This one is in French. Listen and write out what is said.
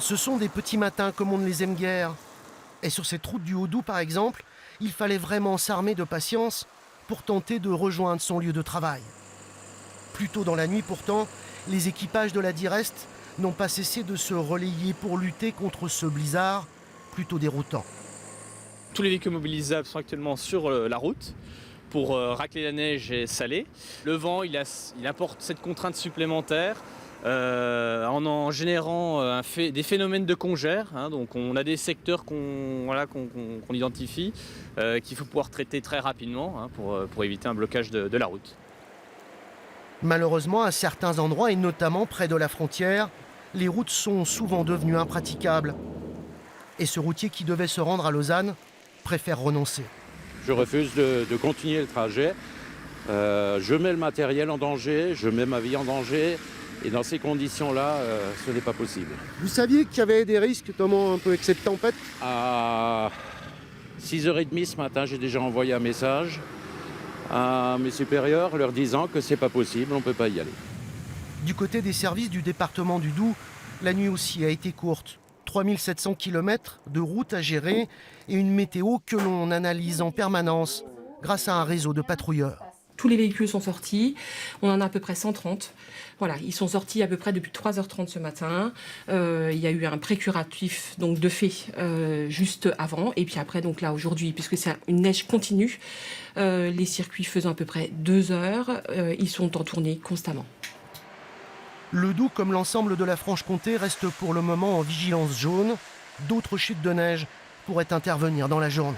Ce sont des petits matins comme on ne les aime guère. Et sur cette route du Haut-Doubs, par exemple, il fallait vraiment s'armer de patience pour tenter de rejoindre son lieu de travail. Plus tôt dans la nuit pourtant, les équipages de la Direst n'ont pas cessé de se relayer pour lutter contre ce blizzard plutôt déroutant. Tous les véhicules mobilisables sont actuellement sur la route pour racler la neige et saler. Le vent, il apporte cette contrainte supplémentaire en générant des phénomènes de congère. Donc on a des secteurs qu'on identifie qu'il faut pouvoir traiter très rapidement pour éviter un blocage de la route. Malheureusement, à certains endroits, et notamment près de la frontière, les routes sont souvent devenues impraticables. Et ce routier qui devait se rendre à Lausanne préfère renoncer. Je refuse de continuer le trajet. Je mets le matériel en danger, je mets ma vie en danger. Et dans ces conditions-là, ce n'est pas possible. Vous saviez qu'il y avait des risques, notamment un peu avec cette tempête? À 6h30 ce matin, j'ai déjà envoyé un message à mes supérieurs leur disant que c'est pas possible, on ne peut pas y aller. Du côté des services du département du Doubs, la nuit aussi a été courte. 3700 km de route à gérer et une météo que l'on analyse en permanence grâce à un réseau de patrouilleurs. Tous les véhicules sont sortis, on en a à peu près 130. Voilà, ils sont sortis à peu près depuis 3h30 ce matin. Il y a eu un précuratif donc de fait juste avant. Et puis après, donc là aujourd'hui, puisque c'est une neige continue, les circuits faisant à peu près 2 heures, ils sont en tournée constamment. Le Doubs, comme l'ensemble de la Franche-Comté, reste pour le moment en vigilance jaune. D'autres chutes de neige pourraient intervenir dans la journée.